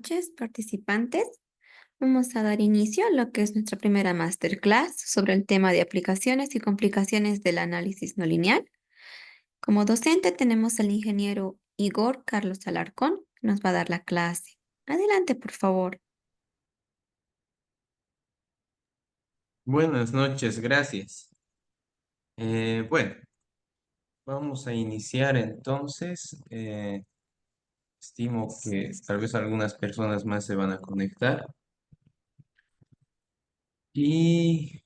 noches, participantes. Vamos a dar inicio a lo que es nuestra primera masterclass sobre el tema de aplicaciones y complicaciones del análisis no lineal. Como docente tenemos al ingeniero Igor Carlos Alarcón, que nos va a dar la clase. Adelante, por favor. Buenas noches, gracias. Bueno, vamos a iniciar entonces. Estimo que tal vez algunas personas más se van a conectar. Y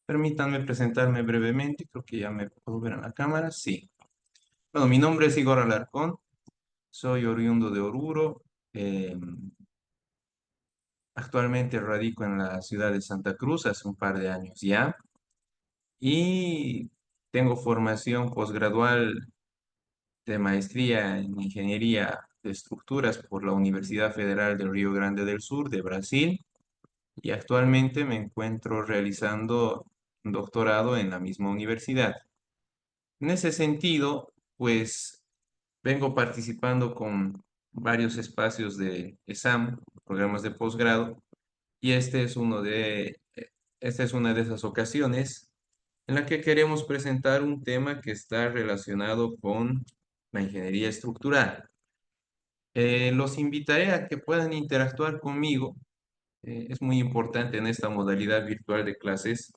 permítanme presentarme brevemente, creo que ya me puedo ver en la cámara. Sí. Bueno, mi nombre es Igor Alarcón, soy oriundo de Oruro. eh, Actualmente radico en la ciudad de Santa Cruz hace un par de años ya. Y tengo formación posgradual de maestría en Ingeniería de Estructuras por la Universidad Federal del Río Grande del Sur de Brasil y actualmente me encuentro realizando un doctorado en la misma universidad. En ese sentido, pues vengo participando con varios espacios de examen, programas de posgrado, y esta es una de esas ocasiones en la que queremos presentar un tema que está relacionado con la ingeniería estructural. Los invitaré a que puedan interactuar conmigo. Es muy importante en esta modalidad virtual de clases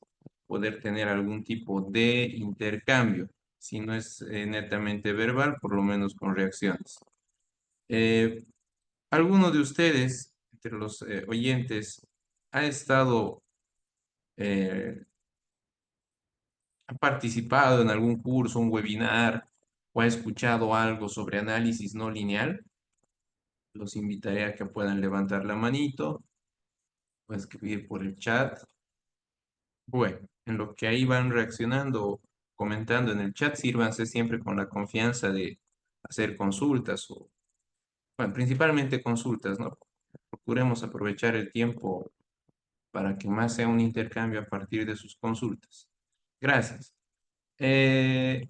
poder tener algún tipo de intercambio, si no es netamente verbal, por lo menos con reacciones. Eh, ¿Alguno de ustedes, entre los oyentes, ha estado, eh, ha participado en algún curso, un webinar o ha escuchado algo sobre análisis no lineal? Los invitaré a que puedan levantar la manito o escribir por el chat. Bueno, en lo que ahí van reaccionando, comentando en el chat, sírvanse siempre con la confianza de hacer consultas o, bueno, principalmente consultas, ¿no? Procuremos aprovechar el tiempo para que más sea un intercambio a partir de sus consultas. Gracias. Eh,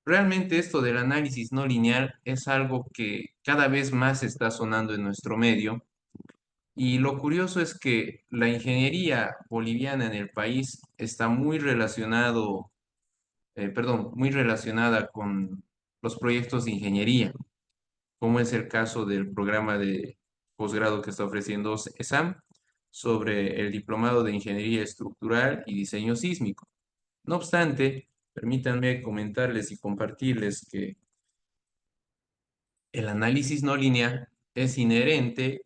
Realmente esto del análisis no lineal es algo que cada vez más está sonando en nuestro medio. Y lo curioso es que la ingeniería boliviana en el país está muy relacionada con los proyectos de ingeniería, como es el caso del programa de posgrado que está ofreciendo ESAM sobre el diplomado de Ingeniería Estructural y Diseño Sísmico. No obstante, permítanme comentarles y compartirles que el análisis no lineal es inherente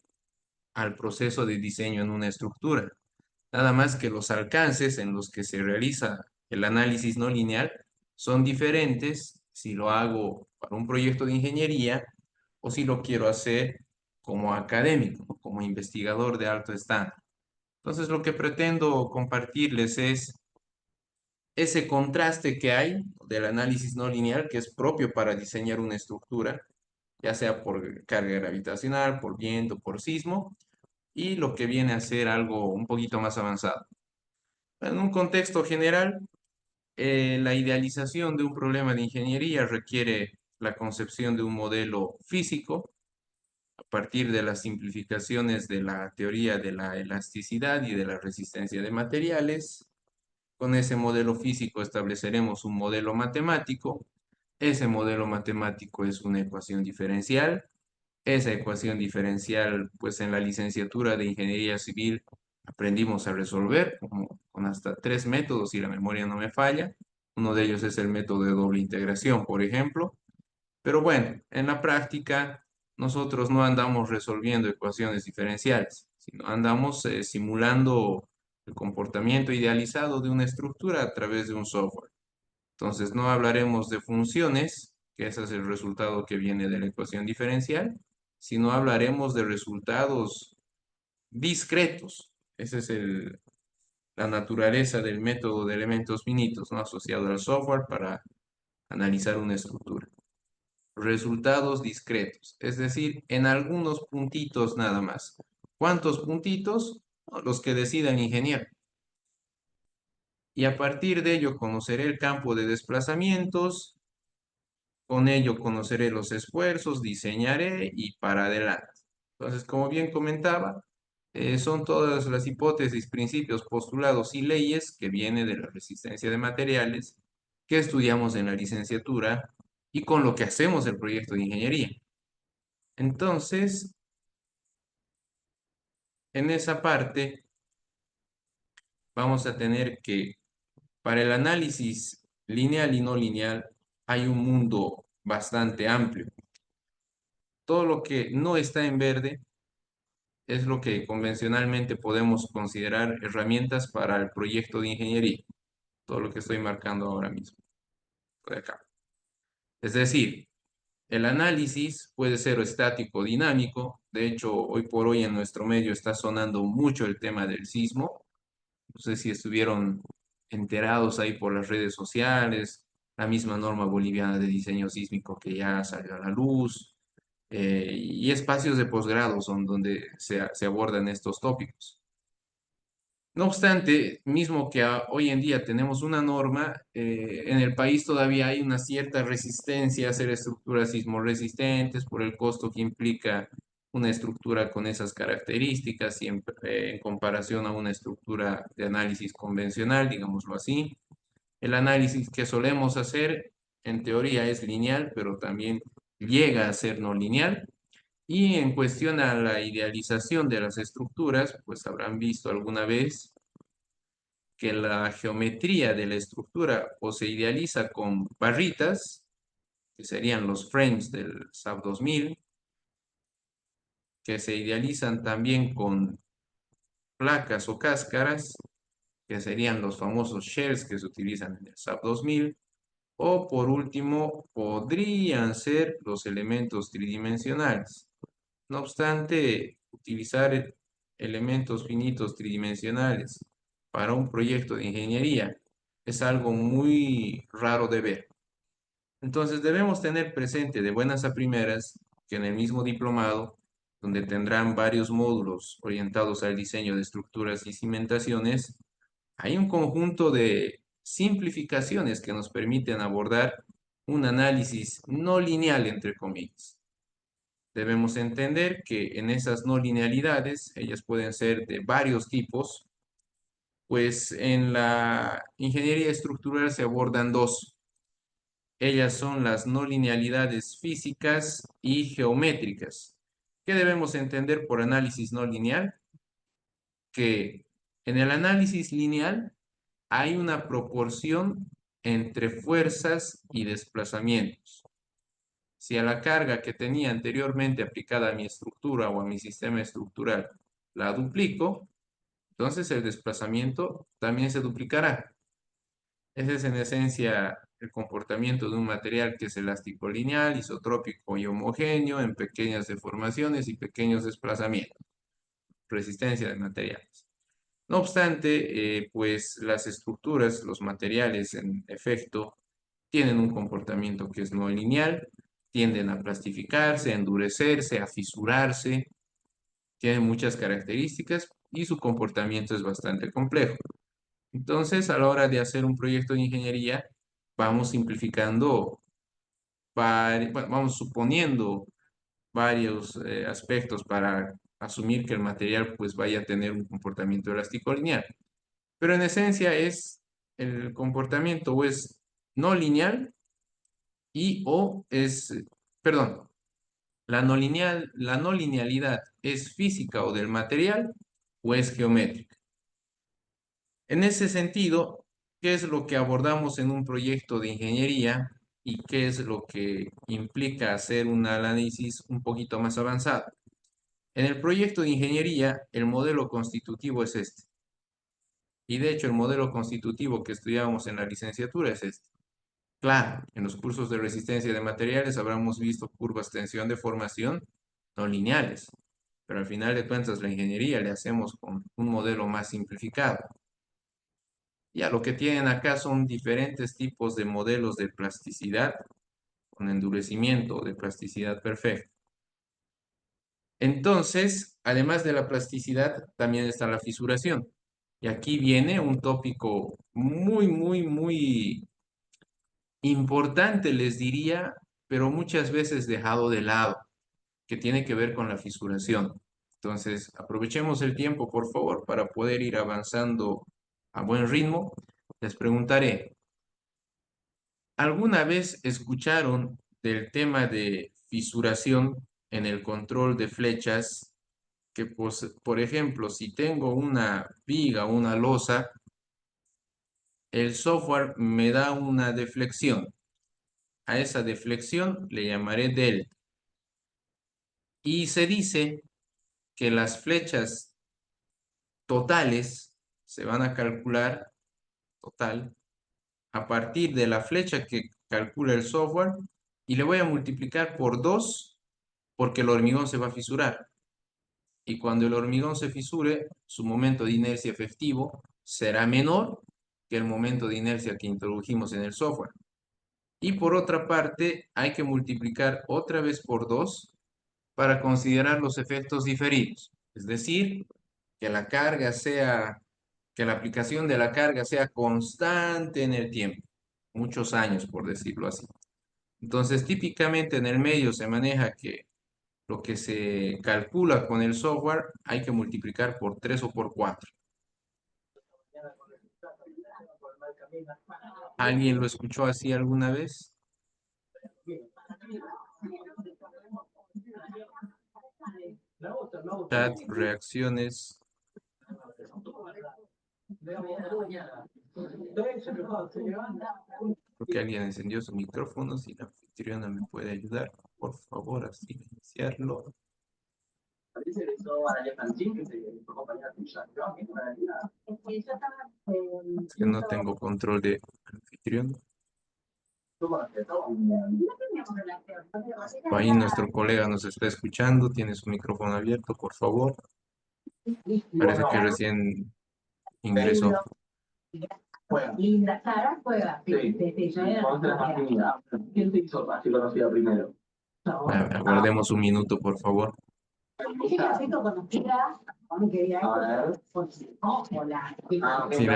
al proceso de diseño en una estructura. Nada más que los alcances en los que se realiza el análisis no lineal son diferentes si lo hago para un proyecto de ingeniería o si lo quiero hacer como académico, ¿no? Como investigador de alto estándar. Entonces, lo que pretendo compartirles es ese contraste que hay del análisis no lineal, que es propio para diseñar una estructura, ya sea por carga gravitacional, por viento, por sismo, y lo que viene a ser algo un poquito más avanzado. En un contexto general, la idealización de un problema de ingeniería requiere la concepción de un modelo físico a partir de las simplificaciones de la teoría de la elasticidad y de la resistencia de materiales. Con ese modelo físico estableceremos un modelo matemático. Ese modelo matemático es una ecuación diferencial. Esa ecuación diferencial, pues en la licenciatura de Ingeniería Civil aprendimos a resolver con hasta tres métodos, si la memoria no me falla. Uno de ellos es el método de doble integración, por ejemplo. Pero bueno, en la práctica nosotros no andamos resolviendo ecuaciones diferenciales, sino andamos simulando el comportamiento idealizado de una estructura a través de un software. Entonces no hablaremos de funciones, que ese es el resultado que viene de la ecuación diferencial, sino hablaremos de resultados discretos. Esa es la naturaleza del método de elementos finitos, ¿no? Asociado al software para analizar una estructura. Resultados discretos, es decir, en algunos puntitos nada más. ¿Cuántos puntitos? No, los que decida el ingeniero. Y a partir de ello conoceré el campo de desplazamientos, con ello conoceré los esfuerzos, diseñaré y para adelante. Entonces, como bien comentaba, son todas las hipótesis, principios, postulados y leyes que vienen de la resistencia de materiales que estudiamos en la licenciatura y con lo que hacemos el proyecto de ingeniería. Entonces, en esa parte vamos a tener que para el análisis lineal y no lineal hay un mundo bastante amplio. Todo lo que no está en verde es lo que convencionalmente podemos considerar herramientas para el proyecto de ingeniería. Todo lo que estoy marcando ahora mismo, de acá. Es decir, el análisis puede ser estático o dinámico. De hecho, hoy por hoy en nuestro medio está sonando mucho el tema del sismo. No sé si estuvieron enterados ahí por las redes sociales, la misma norma boliviana de diseño sísmico que ya salió a la luz, y espacios de posgrado son donde se abordan estos tópicos. No obstante, mismo que hoy en día tenemos una norma, en el país todavía hay una cierta resistencia a hacer estructuras sismorresistentes por el costo que implica una estructura con esas características en comparación a una estructura de análisis convencional, digámoslo así. El análisis que solemos hacer en teoría es lineal, pero también llega a ser no lineal. Y en cuestión a la idealización de las estructuras, pues habrán visto alguna vez que la geometría de la estructura o se idealiza con barritas, que serían los frames del SAP 2000, que se idealizan también con placas o cáscaras, que serían los famosos shells que se utilizan en el SAP 2000, o por último, podrían ser los elementos tridimensionales. No obstante, utilizar elementos finitos tridimensionales para un proyecto de ingeniería es algo muy raro de ver. Entonces debemos tener presente de buenas a primeras que en el mismo diplomado, donde tendrán varios módulos orientados al diseño de estructuras y cimentaciones, hay un conjunto de simplificaciones que nos permiten abordar un análisis no lineal, entre comillas. Debemos entender que en esas no linealidades, ellas pueden ser de varios tipos, pues en la ingeniería estructural se abordan dos. Ellas son las no linealidades físicas y geométricas. ¿Qué debemos entender por análisis no lineal? Que en el análisis lineal hay una proporción entre fuerzas y desplazamientos. Si a la carga que tenía anteriormente aplicada a mi estructura o a mi sistema estructural la duplico, entonces el desplazamiento también se duplicará. Ese es en esencia el comportamiento de un material que es elástico lineal, isotrópico y homogéneo en pequeñas deformaciones y pequeños desplazamientos, resistencia de materiales. No obstante, pues las estructuras, los materiales en efecto, tienen un comportamiento que es no lineal, tienden a plastificarse, a endurecerse, a fisurarse, tienen muchas características y su comportamiento es bastante complejo. Entonces, a la hora de hacer un proyecto de ingeniería, vamos simplificando, bueno, vamos suponiendo varios aspectos para asumir que el material pues vaya a tener un comportamiento elástico lineal. Pero en esencia es el comportamiento o es no lineal y o es, perdón, la no linealidad es física o del material o es geométrica. En ese sentido, ¿qué es lo que abordamos en un proyecto de ingeniería y qué es lo que implica hacer un análisis un poquito más avanzado? En el proyecto de ingeniería, el modelo constitutivo es este. Y de hecho, el modelo constitutivo que estudiamos en la licenciatura es este. Claro, en los cursos de resistencia de materiales habremos visto curvas tensión-deformación no lineales, pero al final de cuentas la ingeniería le hacemos con un modelo más simplificado. Ya lo que tienen acá son diferentes tipos de modelos de plasticidad con endurecimiento de plasticidad perfecta. Entonces, además de la plasticidad, también está la fisuración. Y aquí viene un tópico muy importante, les diría, pero muchas veces dejado de lado, que tiene que ver con la fisuración. Entonces, aprovechemos el tiempo, por favor, para poder ir avanzando a buen ritmo. Les preguntaré, ¿alguna vez escucharon del tema de fisuración en el control de flechas? Que, pues, por ejemplo, si tengo una viga, una losa, el software me da una deflexión. A esa deflexión le llamaré del. Y se dice que las flechas totales se van a calcular total a partir de la flecha que calcula el software y le voy a multiplicar por 2 porque el hormigón se va a fisurar. Y cuando el hormigón se fisure, su momento de inercia efectivo será menor que el momento de inercia que introdujimos en el software. Y por otra parte, hay que multiplicar otra vez por 2 para considerar los efectos diferidos. Es decir, que la carga sea, que la aplicación de la carga sea constante en el tiempo, muchos años, por decirlo así. Entonces, típicamente en el medio se maneja que lo que se calcula con el software hay que multiplicar por 3 o por 4. ¿Alguien lo escuchó así alguna vez? Chat, reacciones. Creo que alguien encendió su micrófono. Si la anfitriona me puede ayudar, por favor, a silenciarlo. Es que no tengo control de anfitrión. Ahí nuestro colega nos está escuchando. Tiene su micrófono abierto, por favor. Parece que recién ingresó. Linda Sara juega. Sí, ¿quién te hizo así conocida primero? Aguardemos un minuto, por favor. Si la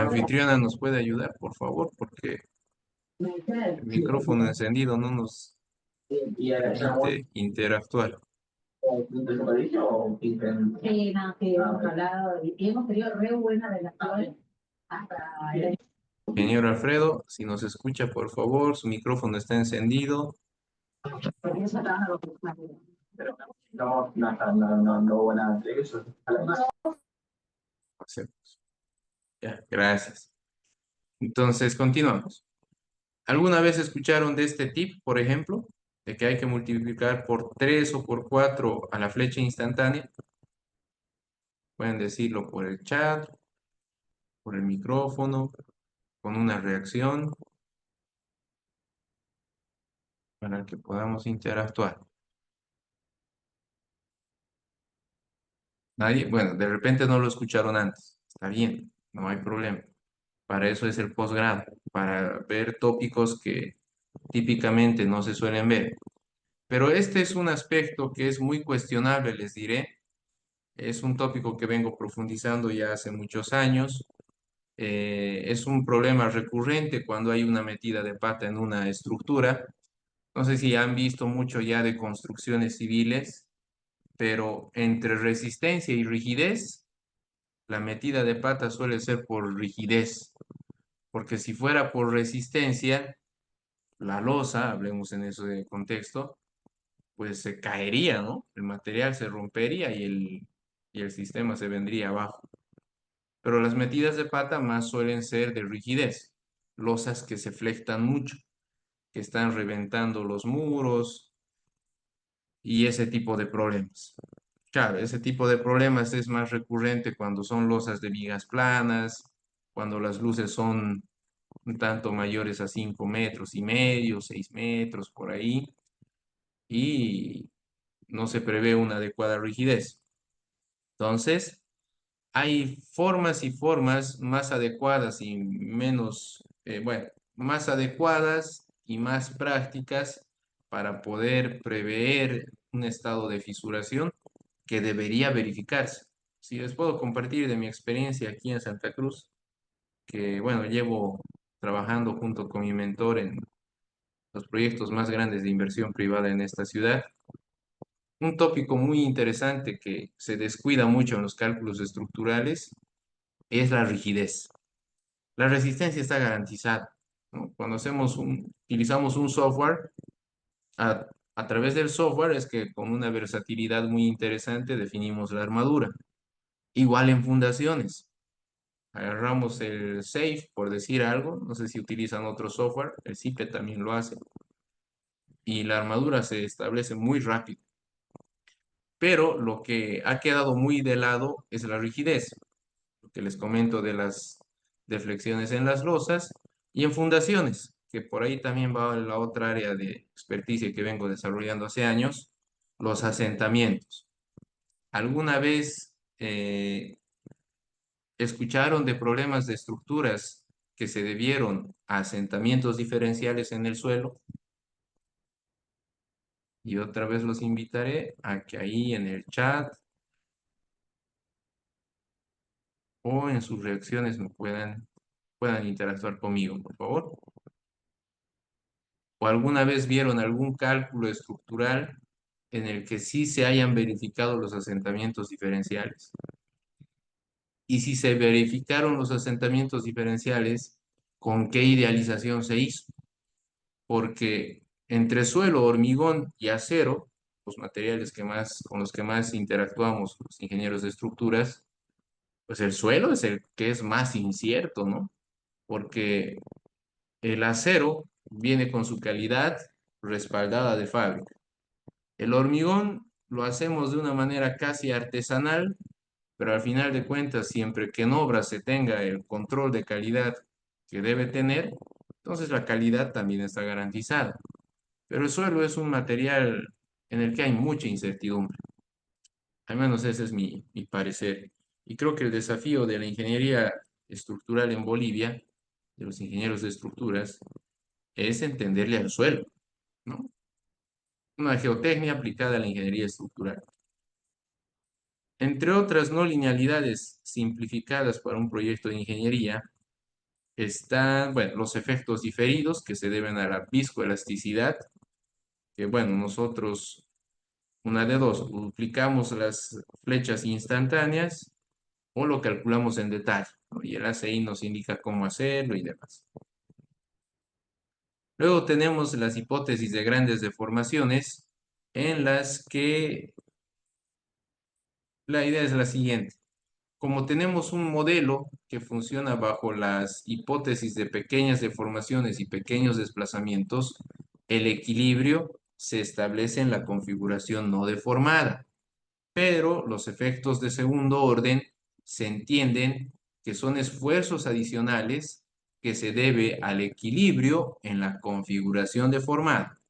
anfitriona nos puede ayudar, por favor, porque el micrófono encendido no nos permite interactuar. Sí, no, sí, hemos hablado y hemos tenido re buena relación hasta Señor Alfredo, si nos escucha, por favor, su micrófono está encendido. porque eso trabaja con No, no hubo nada de eso. Hacemos. Ya, gracias. Entonces, continuamos. ¿Alguna vez escucharon de este tip, por ejemplo, de que hay que multiplicar por 3 o por 4 a la flecha instantánea? Pueden decirlo por el chat, por el micrófono, con una reacción, para que podamos interactuar. Nadie, bueno, de repente no lo escucharon antes. Está bien, no hay problema. Para eso es el posgrado, para ver tópicos que típicamente no se suelen ver. Pero este es un aspecto que es muy cuestionable, les diré. Es un tópico que vengo profundizando ya hace muchos años. Es un problema recurrente cuando hay una metida de pata en una estructura. No sé si han visto mucho ya de construcciones civiles, pero entre resistencia y rigidez, la metida de pata suele ser por rigidez, porque si fuera por resistencia, la losa, hablemos en ese contexto, pues se caería, ¿no? El material se rompería y el sistema se vendría abajo. Pero las metidas de pata más suelen ser de rigidez, losas que se flectan mucho, que están reventando los muros y ese tipo de problemas. Claro, ese tipo de problemas es más recurrente cuando son losas de vigas planas, cuando las luces son un tanto mayores a 5,5 metros, 6 metros por ahí, y no se prevé una adecuada rigidez. Entonces, hay formas y formas más adecuadas y menos, bueno, más adecuadas y más prácticas para poder prever un estado de fisuración que debería verificarse. Si les puedo compartir de mi experiencia aquí en Santa Cruz, que bueno, llevo trabajando junto con mi mentor en los proyectos más grandes de inversión privada en esta ciudad. Un tópico muy interesante que se descuida mucho en los cálculos estructurales es la rigidez. La resistencia está garantizada, ¿no? Cuando utilizamos un software, a, a través del software es que con una versatilidad muy interesante definimos la armadura. Igual en fundaciones. Agarramos el SAFE, por decir algo, no sé si utilizan otro software, el CIPE también lo hace, y la armadura se establece muy rápido. Pero lo que ha quedado muy de lado es la rigidez, lo que les comento de las deflexiones en las losas y en fundaciones, que por ahí también va la otra área de experticia que vengo desarrollando hace años, los asentamientos. ¿Alguna vez escucharon de problemas de estructuras que se debieron a asentamientos diferenciales en el suelo? Y otra vez los invitaré a que ahí en el chat o en sus reacciones puedan interactuar conmigo, por favor. ¿O alguna vez vieron algún cálculo estructural en el que sí se hayan verificado los asentamientos diferenciales? Y si se verificaron los asentamientos diferenciales, ¿con qué idealización se hizo? Porque entre suelo, hormigón y acero, los materiales con los que más interactuamos los ingenieros de estructuras, pues el suelo es el que es más incierto, ¿no? Porque el acero viene con su calidad respaldada de fábrica. El hormigón lo hacemos de una manera casi artesanal, pero al final de cuentas, siempre que en obra se tenga el control de calidad que debe tener, entonces la calidad también está garantizada. Pero el suelo es un material en el que hay mucha incertidumbre. Al menos ese es mi parecer. Y creo que el desafío de la ingeniería estructural en Bolivia, de los ingenieros de estructuras, es entenderle al suelo, ¿no? Una geotecnia aplicada a la ingeniería estructural. Entre otras no linealidades simplificadas para un proyecto de ingeniería, están, bueno, los efectos diferidos que se deben a la viscoelasticidad, que bueno, nosotros, una de dos, duplicamos las flechas instantáneas o lo calculamos en detalle, ¿no? Y el ACI nos indica cómo hacerlo y demás. Luego tenemos las hipótesis de grandes deformaciones en las que la idea es la siguiente. Como tenemos un modelo que funciona bajo las hipótesis de pequeñas deformaciones y pequeños desplazamientos, el equilibrio se establece en la configuración no deformada, pero los efectos de segundo orden se entienden que son esfuerzos adicionales que se debe al equilibrio en la configuración deformada.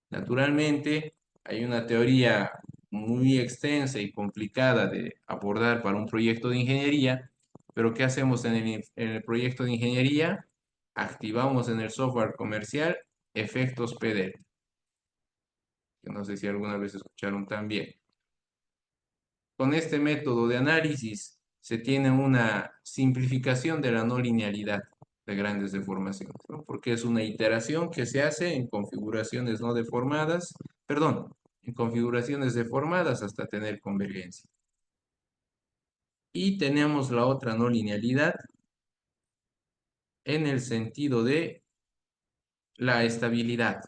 Naturalmente, hay una teoría muy extensa y complicada de abordar para un proyecto de ingeniería, pero ¿qué hacemos en el proyecto de ingeniería? Activamos en el software comercial efectos PD, que no sé si alguna vez escucharon también. Con este método de análisis se tiene una simplificación de la no linealidad de grandes deformaciones, ¿no? Porque es una iteración que se hace en configuraciones no deformadas, perdón, en configuraciones deformadas hasta tener convergencia. Y tenemos la otra no linealidad en el sentido de la estabilidad.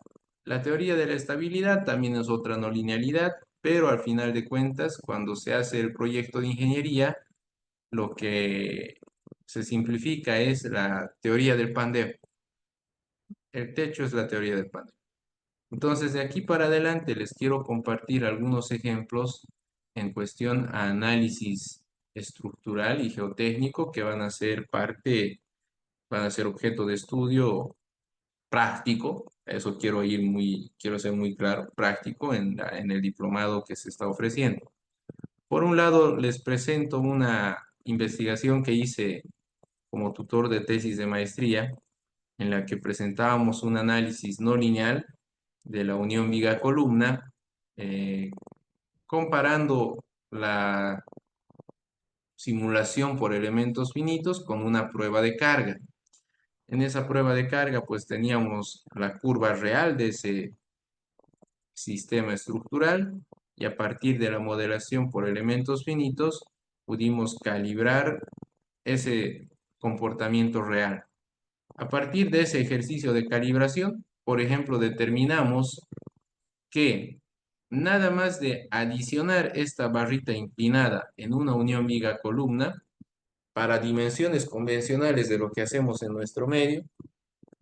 La teoría de la estabilidad también es otra no linealidad, pero al final de cuentas, cuando se hace el proyecto de ingeniería, lo que se simplifica es la teoría del pandeo. El techo es la teoría del pandeo. Entonces, de aquí para adelante les quiero compartir algunos ejemplos en cuestión a análisis estructural y geotécnico que van a ser van a ser objeto de estudio práctico. Eso quiero ser muy claro, práctico en el diplomado que se está ofreciendo. Por un lado, les presento una investigación que hice como tutor de tesis de maestría, en la que presentábamos un análisis no lineal de la unión viga-columna, eh, comparando la simulación por elementos finitos con una prueba de carga. En esa prueba de carga, pues teníamos la curva real de ese sistema estructural y a partir de la modelación por elementos finitos pudimos calibrar ese comportamiento real. A partir de ese ejercicio de calibración, por ejemplo, determinamos que nada más de adicionar esta barrita inclinada en una unión viga-columna, para dimensiones convencionales de lo que hacemos en nuestro medio,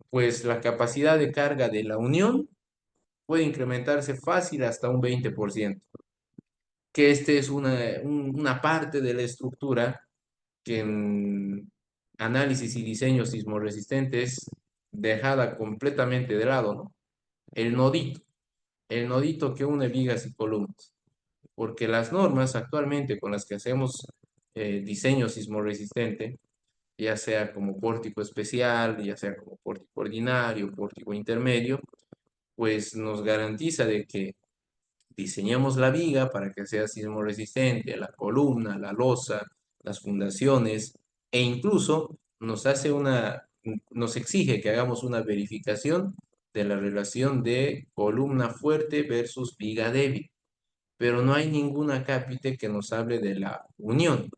pues la capacidad de carga de la unión puede incrementarse fácil hasta un 20%, que este es una parte de la estructura que en análisis y diseño sismoresistente es dejada completamente de lado, ¿no? El nodito, el nodito que une vigas y columnas, porque las normas actualmente con las que hacemos diseño sismoresistente, ya sea como pórtico especial, ya sea como pórtico ordinario, pórtico intermedio, pues nos garantiza de que diseñamos la viga para que sea sismo resistente, la columna, la losa, las fundaciones, e incluso nos exige que hagamos una verificación de la relación de columna fuerte versus viga débil, pero no hay ninguna cápite que nos hable de la unión.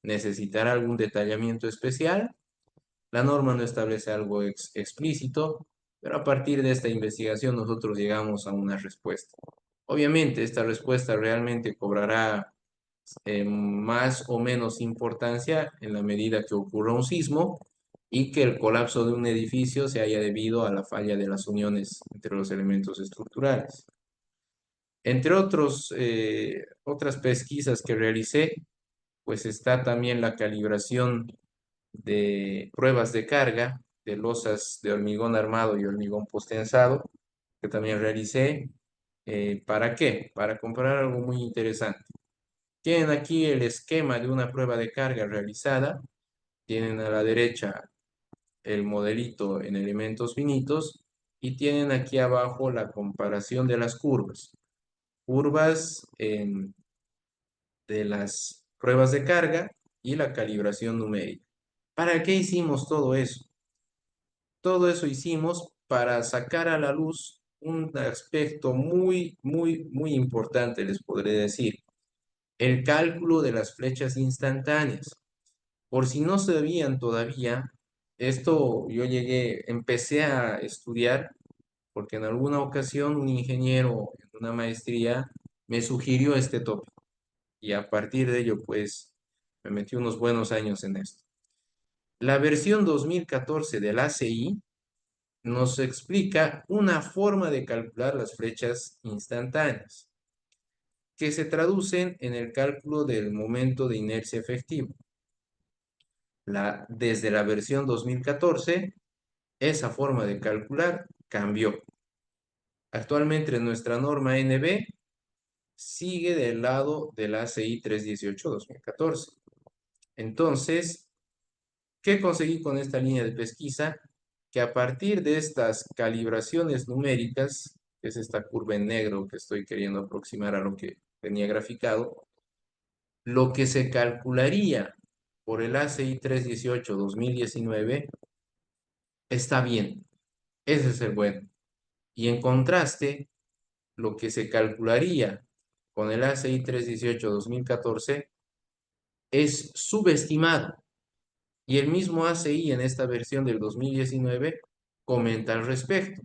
¿Necesitará algún detallamiento especial? La norma no establece algo explícito, pero a partir de esta investigación nosotros llegamos a una respuesta. Obviamente, esta respuesta realmente cobrará más o menos importancia en la medida que ocurra un sismo y que el colapso de un edificio se haya debido a la falla de las uniones entre los elementos estructurales. Entre otras pesquisas que realicé, pues está también la calibración de pruebas de carga de losas de hormigón armado y hormigón postensado, que también realicé. ¿Para qué? Para comparar algo muy interesante. Tienen aquí el esquema de una prueba de carga realizada. Tienen a la derecha el modelito en elementos finitos y tienen aquí abajo la comparación de las curvas. Curvas de las pruebas de carga y la calibración numérica. ¿Para qué hicimos todo eso? Todo eso hicimos para sacar a la luz un aspecto muy importante, les podré decir, el cálculo de las flechas instantáneas. Por si no sabían todavía, esto empecé a estudiar porque en alguna ocasión un ingeniero en una maestría me sugirió este tópico y a partir de ello pues me metí unos buenos años en esto. La versión 2014 del ACI nos explica una forma de calcular las flechas instantáneas, que se traducen en el cálculo del momento de inercia efectivo. Desde la versión 2014, esa forma de calcular cambió. Actualmente nuestra norma NB sigue del lado del ACI 318-2014. Entonces, ¿qué conseguí con esta línea de pesquisa? Que a partir de estas calibraciones numéricas, que es esta curva en negro que estoy queriendo aproximar a lo que tenía graficado, lo que se calcularía por el ACI 318-2019 está bien. Ese es el bueno. Y en contraste, lo que se calcularía con el ACI 318-2014 es subestimado. Y el mismo ACI en esta versión del 2019 comenta al respecto,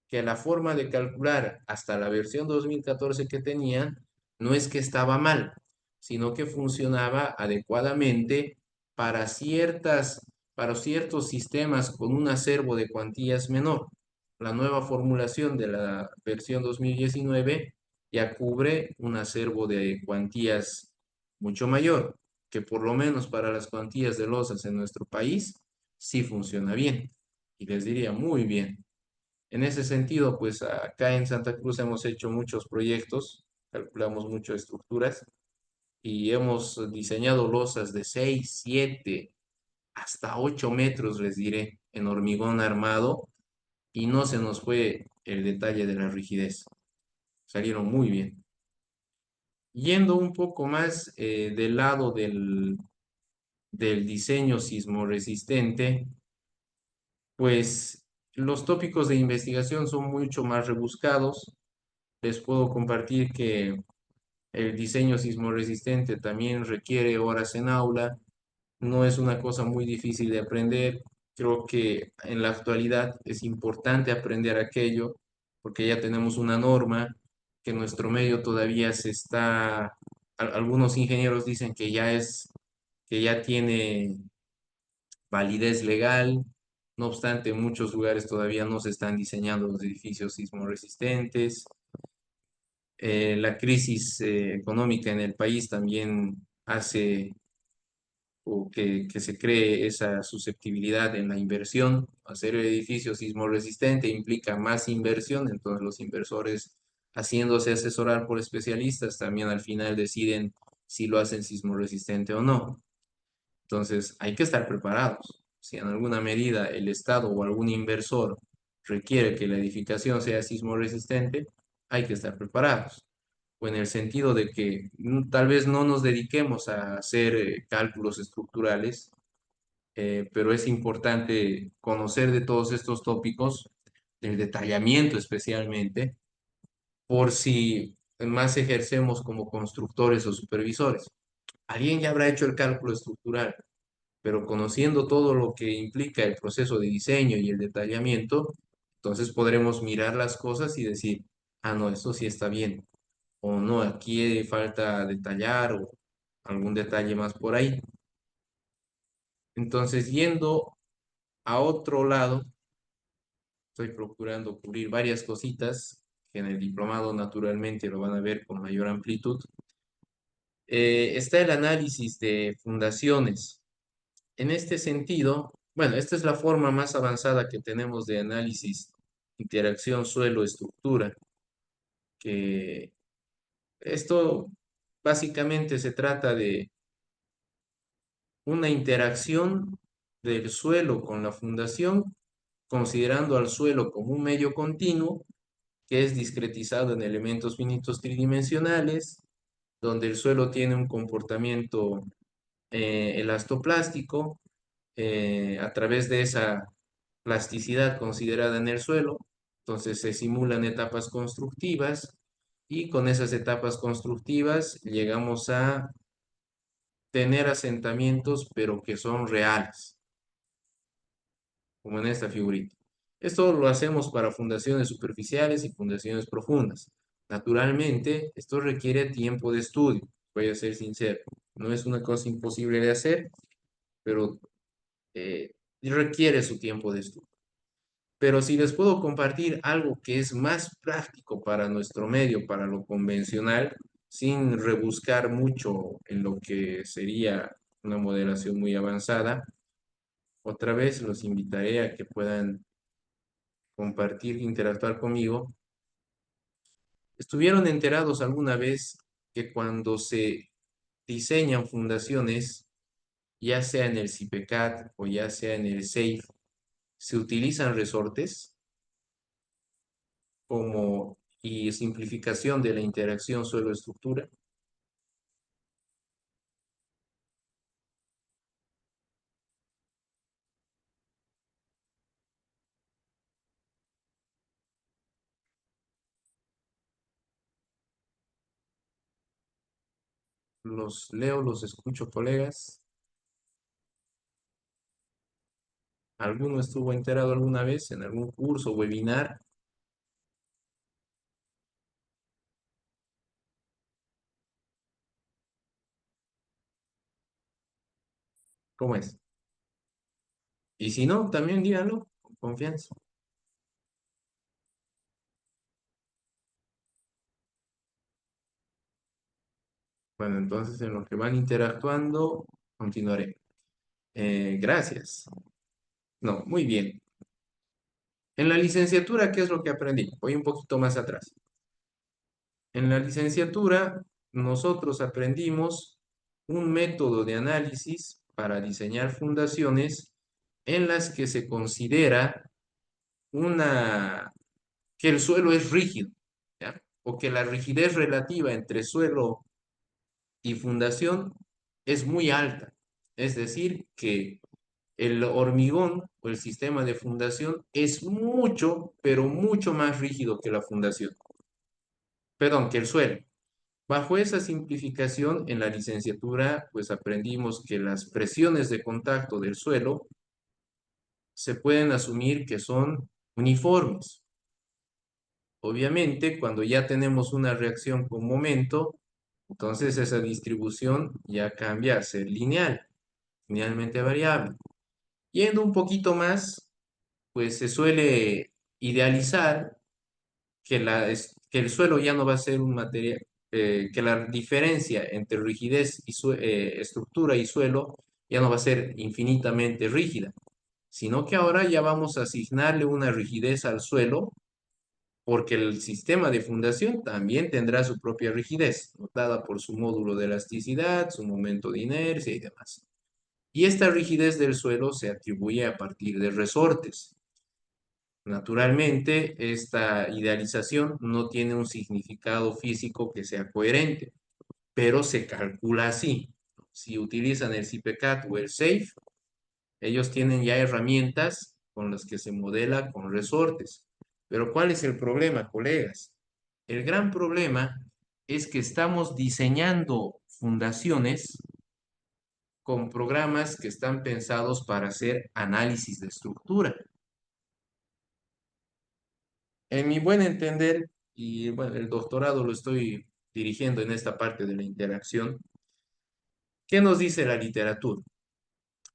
que la forma de calcular hasta la versión 2014 que tenían no es que estaba mal, sino que funcionaba adecuadamente para para ciertos sistemas con un acervo de cuantías menor. La nueva formulación de la versión 2019 ya cubre un acervo de cuantías mucho mayor, que por lo menos para las cuantías de losas en nuestro país sí funciona bien. Y les diría muy bien. En ese sentido, pues acá en Santa Cruz hemos hecho muchos proyectos, calculamos muchas estructuras y hemos diseñado losas de 6, 7, hasta 8 metros, les diré, en hormigón armado y no se nos fue el detalle de la rigidez. Salieron muy bien. Yendo un poco más del lado del diseño sismoresistente, pues los tópicos de investigación son mucho más rebuscados. les puedo compartir que el diseño sismorresistente también requiere horas en aula, no es una cosa muy difícil de aprender. Creo que en la actualidad es importante aprender aquello porque ya tenemos una norma que en nuestro medio todavía se está, algunos ingenieros dicen que ya tiene validez legal. No obstante, en muchos lugares todavía no se están diseñando los edificios sismorresistentes. La crisis económica en el país también hace o que se cree esa susceptibilidad en la inversión. Hacer el edificio sismo resistente implica más inversión, entonces los inversores, haciéndose asesorar por especialistas, también al final deciden si lo hacen sismo resistente o no. Entonces hay que estar preparados. Si en alguna medida el Estado o algún inversor requiere que la edificación sea sismo resistente, hay que estar preparados o en el sentido de que tal vez no nos dediquemos a hacer cálculos estructurales, pero es importante conocer de todos estos tópicos, del detallamiento especialmente, por si más ejercemos como constructores o supervisores. Alguien ya habrá hecho el cálculo estructural, pero conociendo todo lo que implica el proceso de diseño y el detallamiento, entonces podremos mirar las cosas y decir, ah, no, esto sí está bien o no, aquí falta detallar o algún detalle más por ahí. Entonces, yendo a otro lado, estoy procurando cubrir varias cositas que en el diplomado naturalmente lo van a ver con mayor amplitud. Está el análisis de fundaciones. En este sentido, bueno, esta es la forma más avanzada que tenemos de análisis, interacción suelo-estructura, que esto básicamente se trata de una interacción del suelo con la fundación, considerando al suelo como un medio continuo que es discretizado en elementos finitos tridimensionales, donde el suelo tiene un comportamiento elastoplástico a través de esa plasticidad considerada en el suelo. Entonces se simulan etapas constructivas y con esas etapas constructivas llegamos a tener asentamientos, pero que son reales, como en esta figurita. Esto lo hacemos para fundaciones superficiales y fundaciones profundas. Naturalmente, esto requiere tiempo de estudio, voy a ser sincero. No es una cosa imposible de hacer, pero eh, requiere su tiempo de estudio. Pero si les puedo compartir algo que es más práctico para nuestro medio, para lo convencional, sin rebuscar mucho en lo que sería una modelación muy avanzada, otra vez los invitaré a que puedan compartir, interactuar conmigo. ¿Estuvieron enterados alguna vez que cuando se diseñan fundaciones, ya sea en el CIPECAT o ya sea en el SAFE, se utilizan resortes como y simplificación de la interacción suelo-estructura? Los leo, los escucho, colegas. ¿Alguno estuvo enterado alguna vez en algún curso, webinar? ¿Cómo es? Y si no, también díganlo con confianza. Bueno, entonces en lo que van interactuando, continuaré. Gracias. No, muy bien. En la licenciatura, ¿qué es lo que aprendí? Voy un poquito más atrás. En la licenciatura, nosotros aprendimos un método de análisis para diseñar fundaciones en las que se considera una, que el suelo es rígido, ¿ya? O que la rigidez relativa entre suelo y fundación es muy alta. Es decir, que el hormigón o el sistema de fundación es mucho, pero mucho más rígido que la fundación. perdón, que el suelo. Bajo esa simplificación, en la licenciatura, pues aprendimos que las presiones de contacto del suelo se pueden asumir que son uniformes. Obviamente, cuando ya tenemos una reacción con momento, entonces esa distribución ya cambia a ser lineal, linealmente variable. Yendo un poquito más, pues se suele idealizar que, que el suelo ya no va a ser un material, que la diferencia entre rigidez y estructura y suelo ya no va a ser infinitamente rígida, sino que ahora ya vamos a asignarle una rigidez al suelo porque el sistema de fundación también tendrá su propia rigidez, notada por su módulo de elasticidad, su momento de inercia y demás. Y esta rigidez del suelo se atribuye a partir de resortes. Naturalmente, esta idealización no tiene un significado físico que sea coherente, pero se calcula así. Si utilizan el CIPECAT o el SAFE, ellos tienen ya herramientas con las que se modela con resortes. Pero ¿cuál es el problema, colegas? El gran problema es que estamos diseñando fundaciones con programas que están pensados para hacer análisis de estructura. En mi buen entender, y bueno, el doctorado lo estoy dirigiendo en esta parte de la interacción, ¿qué nos dice la literatura?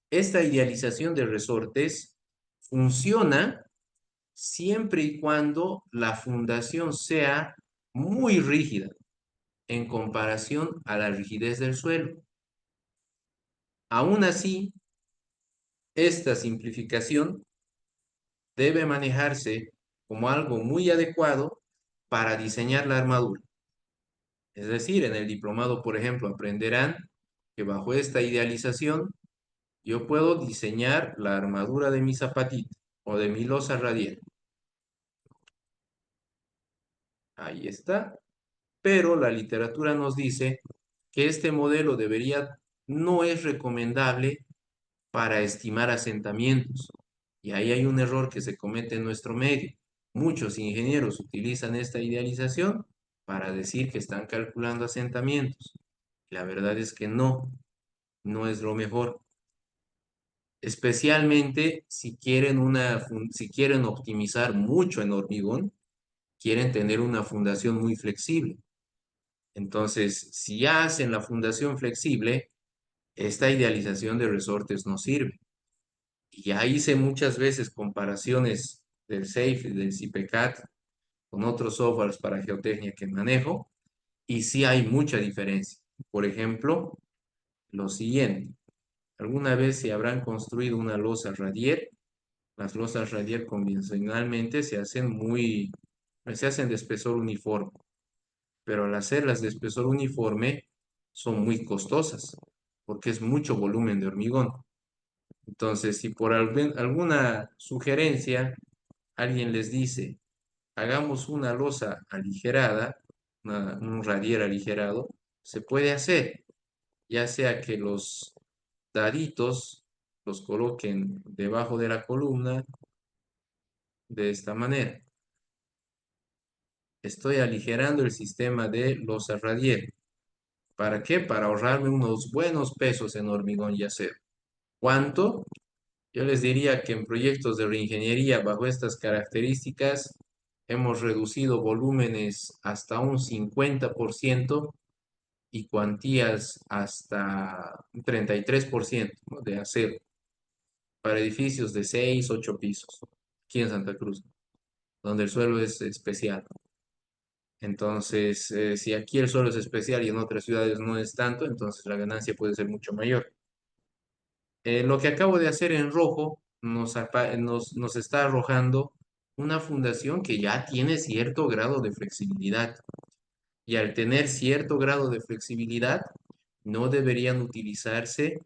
Esta idealización de resortes funciona siempre y cuando la fundación sea muy rígida en comparación a la rigidez del suelo. Aún así, esta simplificación debe manejarse como algo muy adecuado para diseñar la armadura. Es decir, en el diplomado, por ejemplo, aprenderán que bajo esta idealización yo puedo diseñar la armadura de mi zapatito o de mi losa radial. Ahí está. Pero la literatura nos dice que este modelo no es recomendable para estimar asentamientos. Y ahí hay un error que se comete en nuestro medio. Muchos ingenieros utilizan esta idealización para decir que están calculando asentamientos. La verdad es que no, no es lo mejor. Especialmente si quieren optimizar mucho en hormigón, quieren tener una fundación muy flexible. Entonces, si ya hacen la fundación flexible, esta idealización de resortes no sirve. Y ya hice muchas veces comparaciones del SAFE y del CIPECAT con otros softwares para geotecnia que manejo, y sí hay mucha diferencia. Por ejemplo, lo siguiente, alguna vez se habrán construido una losa radier. Las losas radier convencionalmente se hacen de espesor uniforme, pero al hacerlas de espesor uniforme son muy costosas porque es mucho volumen de hormigón. Entonces, si por alguna sugerencia alguien les dice, hagamos una losa aligerada, un radier aligerado, se puede hacer, ya sea que los daditos los coloquen debajo de la columna de esta manera. Estoy aligerando el sistema de losa radier. ¿Para qué? Para ahorrarme unos buenos pesos en hormigón y acero. ¿Cuánto? Yo les diría que en proyectos de reingeniería bajo estas características hemos reducido volúmenes hasta un 50% y cuantías hasta un 33%, ¿no?, de acero para edificios de 6, 8 pisos, aquí en Santa Cruz, donde el suelo es especial. Entonces, si aquí el suelo es especial y en otras ciudades no es tanto, entonces la ganancia puede ser mucho mayor. Lo que acabo de hacer en rojo nos está arrojando una fundación que ya tiene cierto grado de flexibilidad. Y al tener cierto grado de flexibilidad, no deberían utilizarse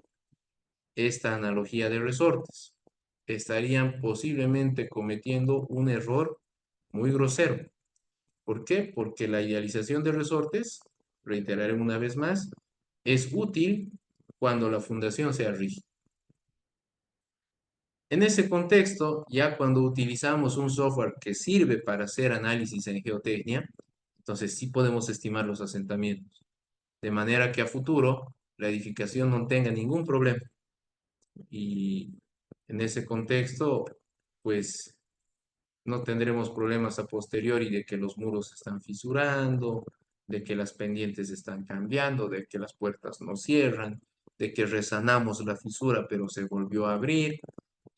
esta analogía de resortes. Estarían posiblemente cometiendo un error muy grosero. ¿Por qué? Porque la idealización de resortes, reiteraré una vez más, es útil cuando la fundación sea rígida. En ese contexto, ya cuando utilizamos un software que sirve para hacer análisis en geotecnia, Entonces sí podemos estimar los asentamientos, de manera que a futuro la edificación no tenga ningún problema. Y en ese contexto, pues no tendremos problemas a posteriori de que los muros se están fisurando, de que las pendientes están cambiando, de que las puertas no cierran, de que resanamos la fisura pero se volvió a abrir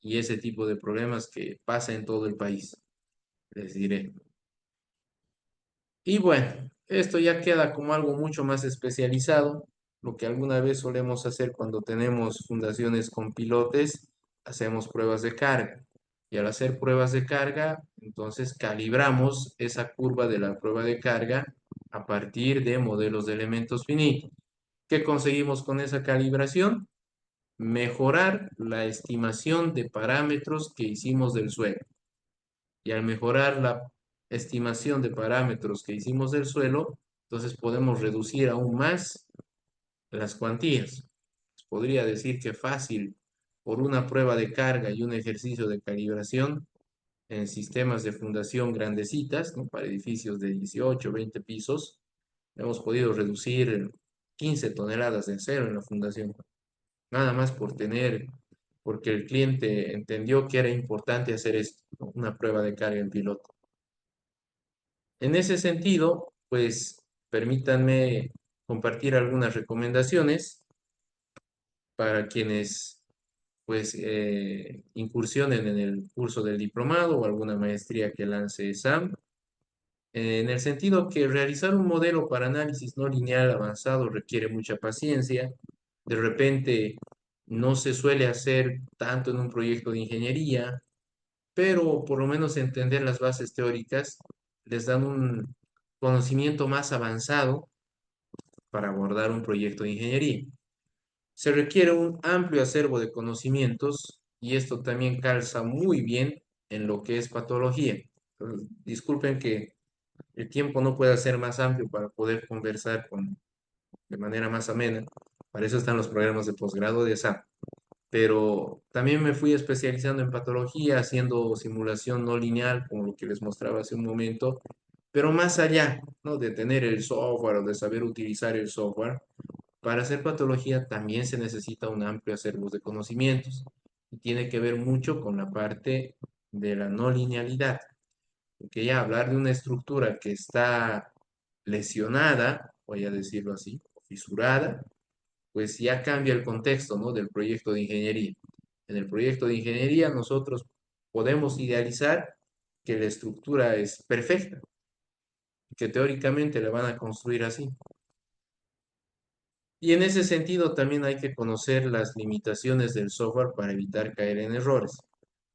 y ese tipo de problemas que pasa en todo el país, les diré. Y bueno, esto ya queda como algo mucho más especializado, lo que alguna vez solemos hacer cuando tenemos fundaciones con pilotes, hacemos pruebas de carga. Y al hacer pruebas de carga, entonces calibramos esa curva de la prueba de carga a partir de modelos de elementos finitos. ¿Qué conseguimos con esa calibración? Mejorar la estimación de parámetros que hicimos del suelo. Y al mejorar la estimación de parámetros que hicimos del suelo, entonces podemos reducir aún más las cuantías. Podría decir que fácil, por una prueba de carga y un ejercicio de calibración en sistemas de fundación grandecitas, ¿no? Para edificios de 18, 20 pisos, hemos podido reducir 15 toneladas de acero en la fundación. Nada más porque el cliente entendió que era importante hacer esto, ¿no? Una prueba de carga en piloto. En ese sentido, pues permítanme compartir algunas recomendaciones para quienes pues incursionen en el curso del diplomado o alguna maestría que lance SAM, en el sentido que realizar un modelo para análisis no lineal avanzado requiere mucha paciencia. De repente no se suele hacer tanto en un proyecto de ingeniería, pero por lo menos entender las bases teóricas les dan un conocimiento más avanzado para abordar un proyecto de ingeniería. Se requiere un amplio acervo de conocimientos y esto también calza muy bien en lo que es patología. Disculpen que el tiempo no pueda ser más amplio para poder conversar de manera más amena. Para eso están los programas de posgrado de SAP. Pero también me fui especializando en patología, haciendo simulación no lineal, como lo que les mostraba hace un momento, pero más allá, ¿no? De tener el software o de saber utilizar el software, para hacer patología también se necesita un amplio acervo de conocimientos y tiene que ver mucho con la parte de la no linealidad, porque ya hablar de una estructura que está lesionada, voy a decirlo así, fisurada, pues ya cambia el contexto, ¿no? Del proyecto de ingeniería. En el proyecto de ingeniería nosotros podemos idealizar que la estructura es perfecta, que teóricamente la van a construir así. Y en ese sentido también hay que conocer las limitaciones del software para evitar caer en errores.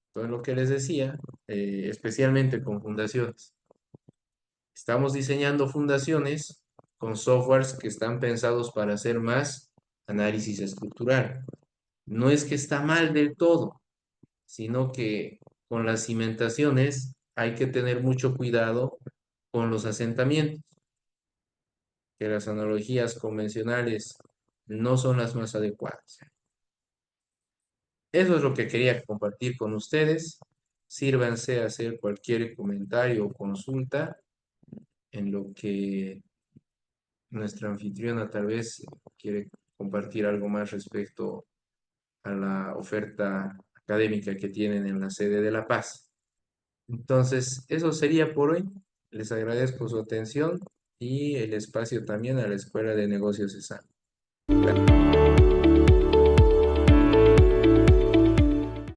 Entonces, lo que les decía, especialmente con fundaciones. Estamos diseñando fundaciones con softwares que están pensados para hacer más análisis estructural. No es que está mal del todo, sino que con las cimentaciones hay que tener mucho cuidado con los asentamientos, que las analogías convencionales no son las más adecuadas. Eso es lo que quería compartir con ustedes. Sírvanse a hacer cualquier comentario o consulta en lo que nuestra anfitriona tal vez quiere compartir algo más respecto a la oferta académica que tienen en la sede de La Paz. Entonces, eso sería por hoy. Les agradezco su atención y el espacio también a la Escuela de Negocios ESAM.